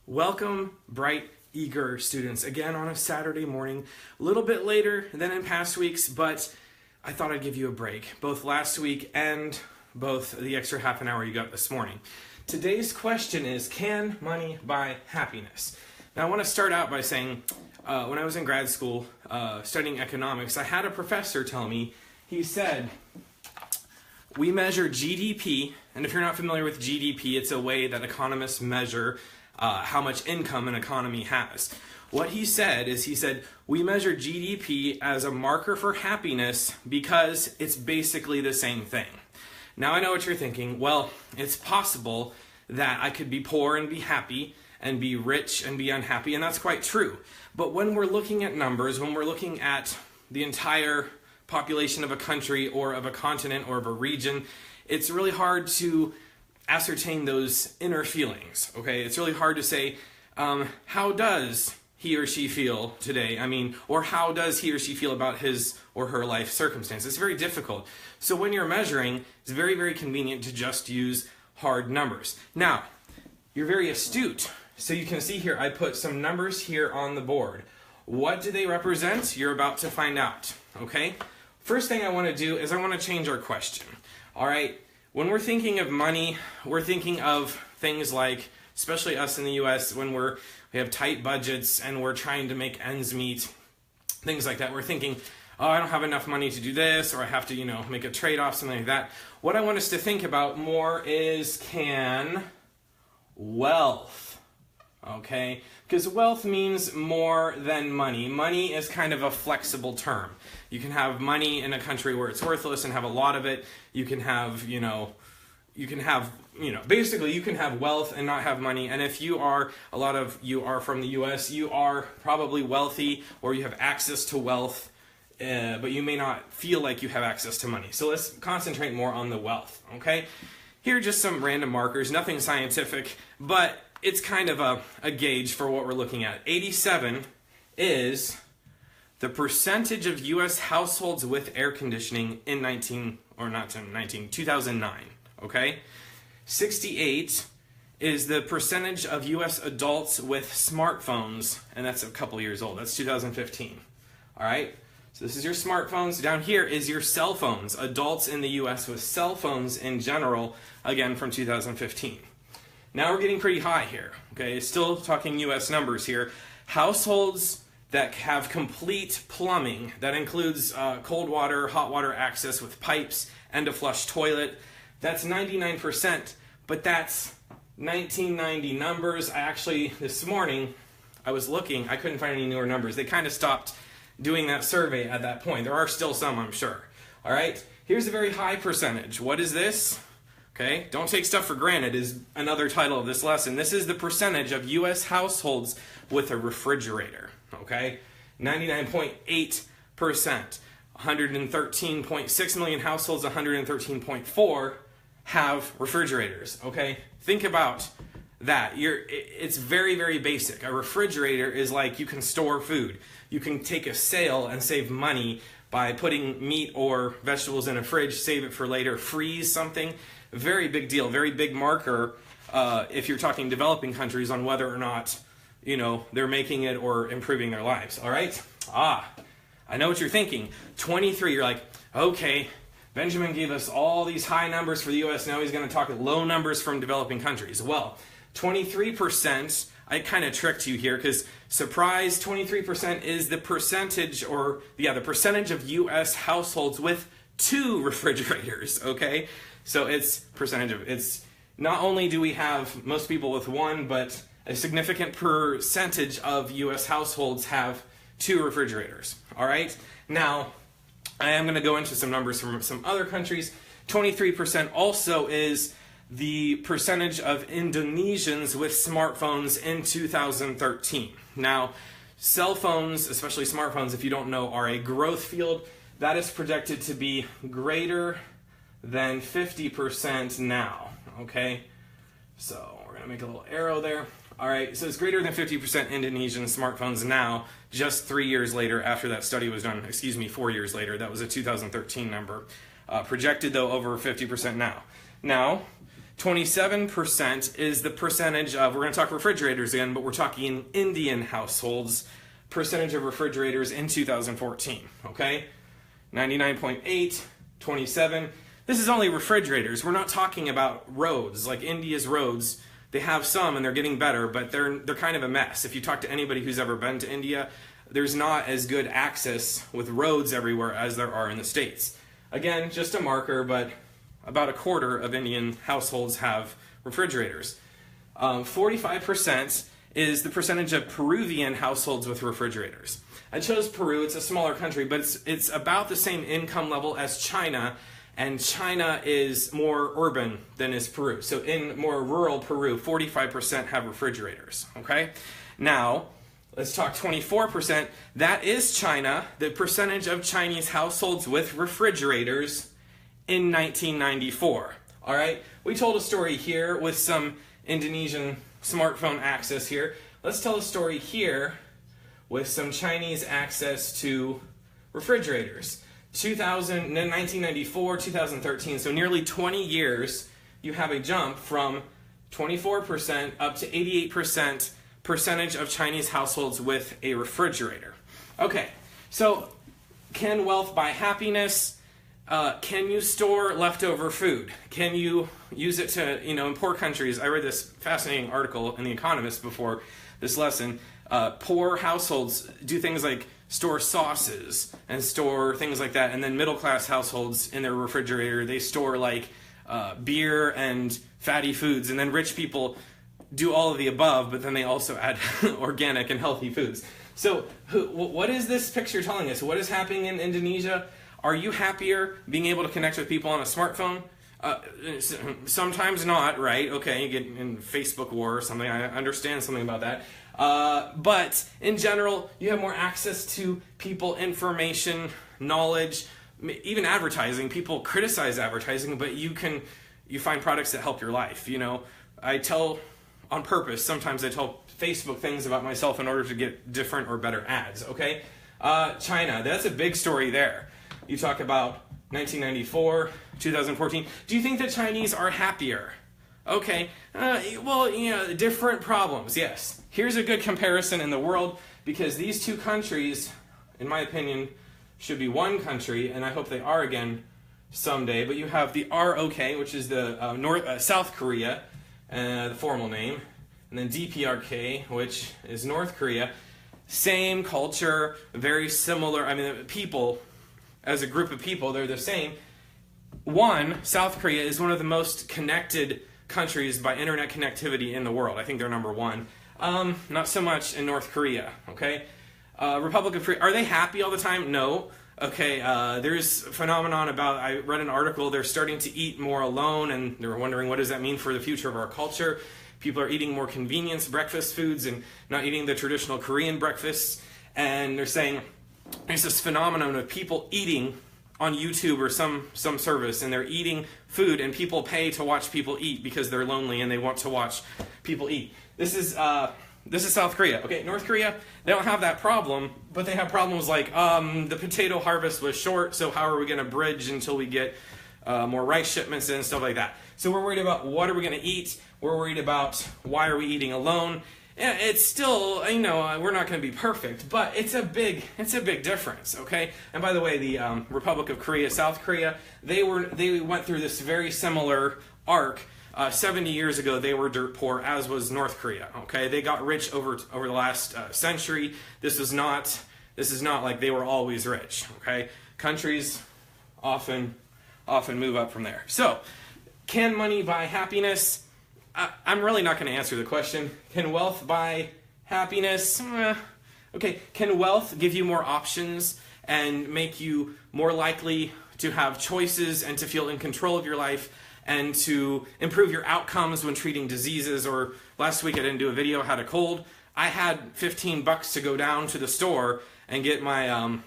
Welcome, bright, eager students, again on a Saturday morning, a little bit later than in past weeks, but I thought I'd give you a break, both last week and both the extra half an hour you got this morning. Today's question is, can money buy happiness? Now I want to start out by saying, when I was in grad school studying economics, I had a professor tell me, he said, we measure GDP, and if you're not familiar with GDP, it's a way that economists measure how much income an economy has. What he said is, we measure GDP as a marker for happiness because it's basically the same thing. Now I know what you're thinking, well, it's possible that I could be poor and be happy, and be rich and be unhappy, and that's quite true. But when we're looking at numbers, when we're looking at the entire population of a country or of a continent or of a region, it's really hard to ascertain those inner feelings, okay? It's really hard to say, how does he or she feel today? Or how does he or she feel about his or her life circumstances? It's very difficult. So when you're measuring, it's very, very convenient to just use hard numbers. Now, you're very astute. So you can see here, I put some numbers here on the board. What do they represent? You're about to find out, okay? First thing I want to do is I want to change our question, all right? When we're thinking of money, we're thinking of things like, especially us in the US, when we have tight budgets and we're trying to make ends meet, things like that. We're thinking, oh, I don't have enough money to do this, or I have to, make a trade-off, something like that. What I want us to think about more is, can wealth, okay? Because wealth means more than money. Money is kind of a flexible term. You can have money in a country where it's worthless and have a lot of it. You can have, basically you can have wealth and not have money. And if you are, a lot of you are from the US, you are probably wealthy or you have access to wealth, but you may not feel like you have access to money. So let's concentrate more on the wealth, okay? Here are just some random markers, nothing scientific, but it's kind of a gauge for what we're looking at. 87 is the percentage of U.S. households with air conditioning in 2009, okay? 68 is the percentage of U.S. adults with smartphones, and that's a couple years old. That's 2015, all right? So this is your smartphones. Down here is your cell phones. Adults in the U.S. with cell phones in general, again from 2015. Now we're getting pretty high here, okay? Still talking U.S. numbers here. Households that have complete plumbing, that includes cold water, hot water access with pipes, and a flush toilet, that's 99%, but that's 1990 numbers. This morning, I was looking, I couldn't find any newer numbers. They kind of stopped doing that survey at that point. There are still some, I'm sure. All right, here's a very high percentage. What is this? Okay, don't take stuff for granted is another title of this lesson. This is the percentage of U.S. households with a refrigerator, okay? 99.8%. 113.6 million households, 113.4 have refrigerators, okay? Think about that. It's very, very basic. A refrigerator is like you can store food. You can take a sale and save money by putting meat or vegetables in a fridge, save it for later, freeze something. Very big deal, very big marker if you're talking developing countries on whether or not, they're making it or improving their lives, all right? I know what you're thinking. 23, you're like, okay, Benjamin gave us all these high numbers for the U.S., now he's going to talk low numbers from developing countries. Well, 23%, I kind of tricked you here because, surprise, 23% is the percentage, the percentage of U.S. households with 2 refrigerators, okay? So it's not only do we have most people with 1, but a significant percentage of U.S. households have 2 refrigerators, all right? Now, I am going to go into some numbers from some other countries. 23% also is the percentage of Indonesians with smartphones in 2013. Now, cell phones, especially smartphones, if you don't know, are a growth field. That is projected to be greater than 50% now, okay? So we're going to make a little arrow there. All right, so it's greater than 50% Indonesian smartphones now, just 3 years later after that study was done. 4 years later. That was a 2013 number. Projected, though, over 50% now. Now, 27% is the percentage of, we're going to talk refrigerators again, but we're talking Indian households, percentage of refrigerators in 2014, okay? 99.8, 27. This is only refrigerators. We're not talking about roads, like India's roads. They have some and they're getting better, but they're kind of a mess. If you talk to anybody who's ever been to India, there's not as good access with roads everywhere as there are in the States. Again, just a marker, but about a quarter of Indian households have refrigerators. 45% is the percentage of Peruvian households with refrigerators. I chose Peru. It's a smaller country, but it's about the same income level as China, and China is more urban than is Peru. So in more rural Peru, 45% have refrigerators, okay? Now, let's talk 24%. That is China, the percentage of Chinese households with refrigerators in 1994. All right, we told a story here with some Indonesian smartphone access here. Let's tell a story here with some Chinese access to refrigerators. 1994, 2013, so nearly 20 years, you have a jump from 24% up to 88% percentage of Chinese households with a refrigerator. Okay, so can wealth buy happiness? Can you store leftover food? Can you use it to, in poor countries? I read this fascinating article in The Economist before this lesson. Poor households do things like store sauces and store things like that, and then middle-class households in their refrigerator, they store like beer and fatty foods, and then rich people do all of the above, but then they also add organic and healthy foods. So what is this picture telling us? What is happening in Indonesia? Are you happier being able to connect with people on a smartphone? Sometimes not, right? Okay, you get in Facebook war or something. I understand something about that. But in general, you have more access to people, information, knowledge, even advertising. People criticize advertising, but you find products that help your life. I tell on purpose, sometimes I tell Facebook things about myself in order to get different or better ads, okay? China, that's a big story there. You talk about 1994, 2014. Do you think the Chinese are happier? Okay, different problems, yes. Here's a good comparison in the world, because these two countries, in my opinion, should be one country, and I hope they are again someday. But you have the ROK, which is the South Korea, the formal name, and then DPRK, which is North Korea. Same culture, very similar. I mean, people, as a group of people, they're the same. South Korea is one of the most connected countries by internet connectivity in the world. I think they're number one. Not so much in North Korea, okay? Republic of Korea, are they happy all the time? No. Okay, there's a phenomenon about, I read an article, they're starting to eat more alone, and they're wondering what does that mean for the future of our culture. People are eating more convenience breakfast foods and not eating the traditional Korean breakfasts, and they're saying there's this phenomenon of people eating on YouTube or some service, and they're eating food, and people pay to watch people eat because they're lonely and they want to watch people eat. This is South Korea. Okay, North Korea, they don't have that problem, but they have problems like the potato harvest was short, so how are we going to bridge until we get more rice shipments in and stuff like that. So we're worried about what are we going to eat. We're worried about why are we eating alone. It's still, we're not going to be perfect, but it's a big difference, okay? And by the way, the Republic of Korea, South Korea, they went through this very similar arc. 70 years ago, they were dirt poor, as was North Korea, okay? They got rich over the last century. This is not like they were always rich, okay? Countries often move up from there. So, can money buy happiness? I'm really not going to answer the question. Can wealth buy happiness? Okay, can wealth give you more options and make you more likely to have choices and to feel in control of your life and to improve your outcomes when treating diseases? Or last week I didn't do a video, I had a cold. I had $15 to go down to the store and get my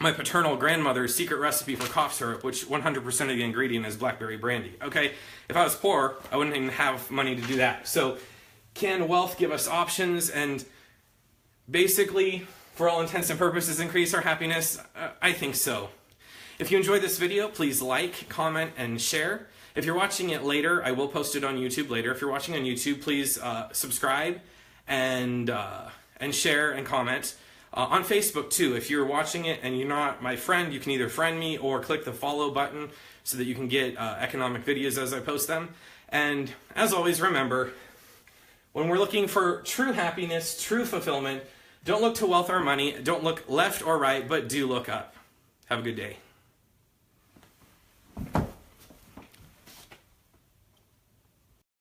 my paternal grandmother's secret recipe for cough syrup, which 100% of the ingredient is blackberry brandy. Okay, if I was poor, I wouldn't even have money to do that. So can wealth give us options and basically, for all intents and purposes, increase our happiness? I think so. If you enjoyed this video, please like, comment, and share. If you're watching it later, I will post it on YouTube later. If you're watching on YouTube, please subscribe and share and comment. On Facebook too, if you're watching it and you're not my friend, you can either friend me or click the follow button so that you can get economic videos as I post them. And as always, remember, when we're looking for true happiness, true fulfillment, don't look to wealth or money, don't look left or right, but do look up. Have a good day.